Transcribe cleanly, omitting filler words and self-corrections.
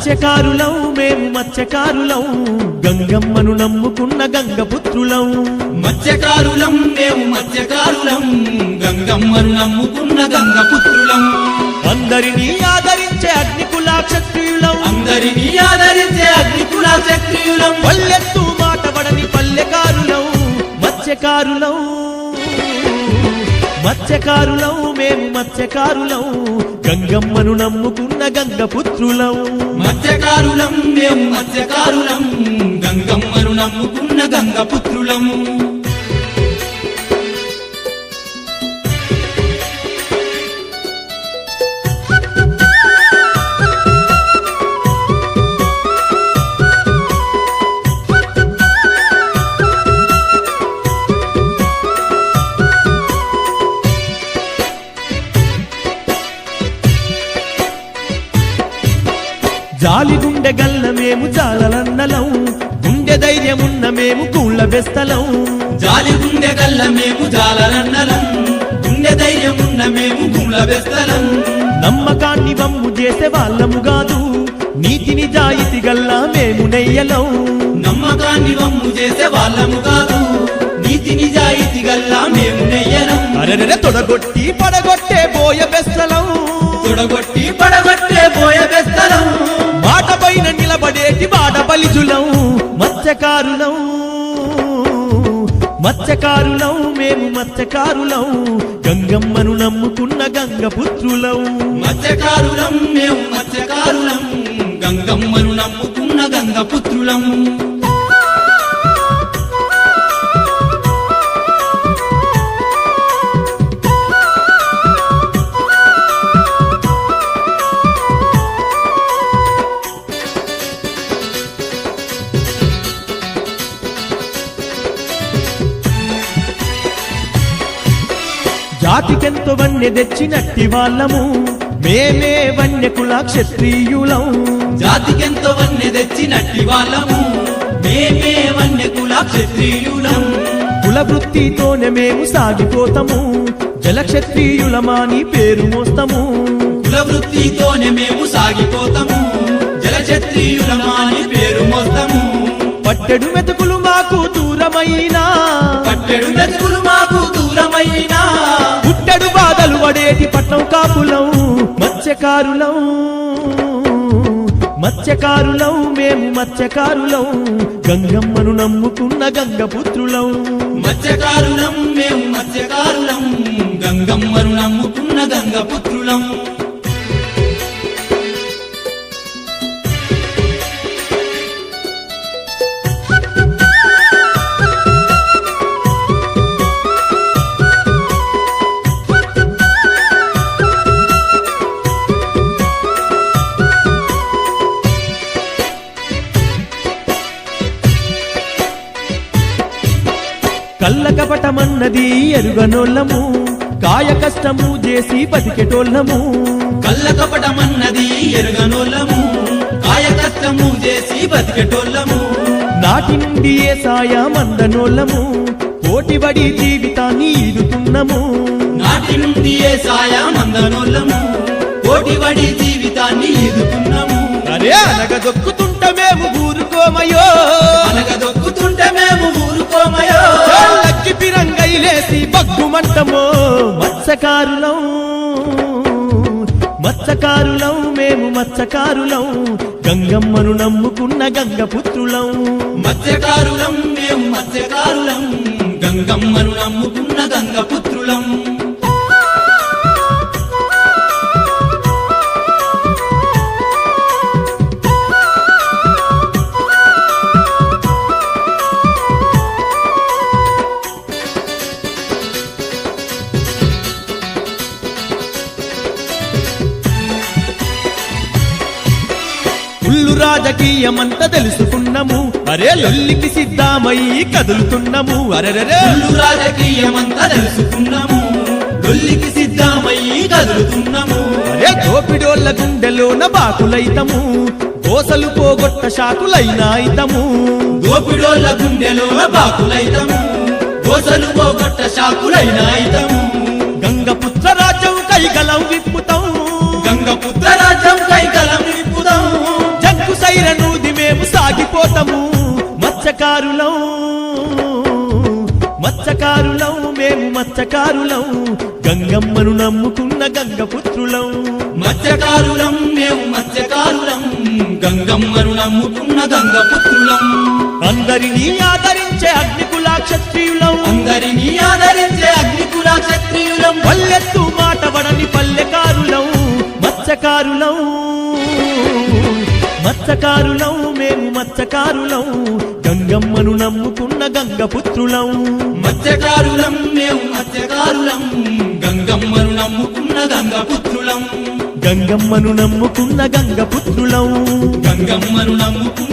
మత్స్యకారులం మేము మత్స్యకారులం గంగమ్మను నమ్ముకున్న గంగపుత్రులం మత్స్యకారులం మేము మత్స్యకారులం గంగమ్మను నమ్ముకున్న గంగపుత్రులం అందరినీ ఆదరించే అగ్నికుల క్షత్రియులం అందరినీ ఆదరించే అగ్నికుల క్షత్రియులం పల్లెత్తు మాట పడని పల్లెకారులం మత్స్యకారులం మత్స్యకారులం మేము మత్స్యకారులం గంగమ్మను నమ్ముకున్న గంగపుత్రులం మత్స్యకారులం మేము మత్స్యకారులం గంగమ్మను నమ్ముకున్న గంగపుత్రులం జాలి గుండె గల్ల మేము జాలలన్నలం గుండె ధైర్యమున్న మేము కూళ్ళ బెస్తలం జాలి గుండె గల్ల మేము జాలరన్నలం గుండె ధైర్యమున్న మేము గుండ్ల బెస్తలం నమ్మకాన్ని వమ్ము చేసే వాళ్ళము కాదు నీతి నిజాయితీ గల్లా మేము నెయ్యలం నమ్మకాన్ని వమ్ము చేసే వాళ్ళము కాదు నీతి నిజాయితీ గల్లా మేము నెయ్యలం అరెరె తొడగొట్టి పడగొట్టే బోయ బెస్తలం తొడగొట్టి పడగొట్టే పోయ బెస్తలం మాట పైన నిలబడేటి బాట బలిజులం మత్స్యకారులం మత్స్యకారులం మేము మత్స్యకారులం గంగమ్మను నమ్ముకున్న గంగపుత్రులం మత్స్యకారులం మేము మత్స్యకారులం గంగమ్మను నమ్ముకున్న గంగపుత్రులం జాతికెంతో వన్య తెచ్చినట్టి వాళ్ళము మేమే వన్యకుల క్షత్రియులం జాతికెంతో వన్నె తెచ్చినట్టి వాళ్ళము మేమే వన్యకుల క్షత్రియులం కుల వృత్తితోనే మేము సాగిపోతాము జలక్షత్రియులమాని పేరు మోస్తాము కుల వృత్తితోనే మేము సాగిపోతాము జలక్షత్రియులమాని పేరు మోస్తాము పట్టెడు మెతుకులు మాకు దూరమైనా పట్టెడు మెతుకులు మాకు దూరమైనా పుట్టెడు బాధలు పడేటి పట్నం కాపులం మత్స్యకారులం మత్స్యకారులం మేము మత్స్యకారులం గంగమ్మను నమ్ముకున్న గంగపుత్రులం మత్స్యకారులం మేము మత్స్యకారులం గంగమ్మను నమ్ముకున్న గంగపుత్రులం కళ్ళ కపటమన్నది ఎరుగనోళ్ళము కాయ కష్టము చేసి బతికెటోళ్ళము కళ్ళ కపటమన్నది ఎరుగనోళ్ళము కాయ కష్టము చేసి బతికెటోళ్ళము నాటి నుండి ఏ సాయమందనోళ్ళము పోటీబడి జీవితాన్ని ఈదుతున్నము నాటి నుండి ఏ సాయమందనోళ్ళము పోటీబడి జీవితాన్ని ఈదుతున్నాము అరే అనగదొక్కుతుంట మేము ఊరుకోమయో అనగదొక్కుతుంటే మేము ఊరుకోమయో లక్కి పిరంగైలేసి బగ్గుమంటమో మత్స్యకారులం మత్స్యకారులం మేము మత్స్యకారులం గంగమ్మను నమ్ముకున్న గంగపుత్రులం మత్స్యకారులం మేము మత్స్యకారులం గంగమ్మను నమ్ముకున్న గంగపుత్రులం ఉల్లు రాజకీయమంతా తెలుసుకున్నాము అరే లొల్లికి సిద్ధమయ్యి కదులుతున్నాము అరెరే ఉల్లు రాజకీయమంతా తెలుసుకున్నాము లొల్లికి సిద్ధమయ్యి కదులుతున్నాము అరే దోపిడోళ్ళ గుండెలోన బాకులైతము దోసలు పోగొట్ట శాకులైనాయితము దోపిడోళ్ళ గుండెలో బాకులైతము దోసలు పోగొట్ట శాకులైనాయితము గంగపుత్ర రాజ్యం కైగలం విప్పుతాం గంగపుత్ర రాజ్యం కైకలం నింపుదాం మత్స్యకారులం గంగమ్మను నమ్ముకున్న గంగపుత్రులం మత్స్యకారులం మేము మత్స్యకారులం గంగమ్మను నమ్ముకున్న గంగపుత్రులం అందరినీ ఆదరించే అగ్నికుల క్షత్రియులం అందరినీ ఆదరించే అగ్నికుల క్షత్రియులం పల్లెత్తు మాట వడని పల్లెకారులం మత్స్యకారులం మత్స్యకారులం మేము మత్స్యకారులం గంగమ్మను నమ్ముకున్న గంగపుత్రులం మత్స్యకారులం మేము మత్స్యకారులం గంగమ్మను నమ్ముకున్న గంగపుత్రులం గంగమ్మను నమ్ముకున్న గంగపుత్రులం గంగమ్మను నమ్ముకున్న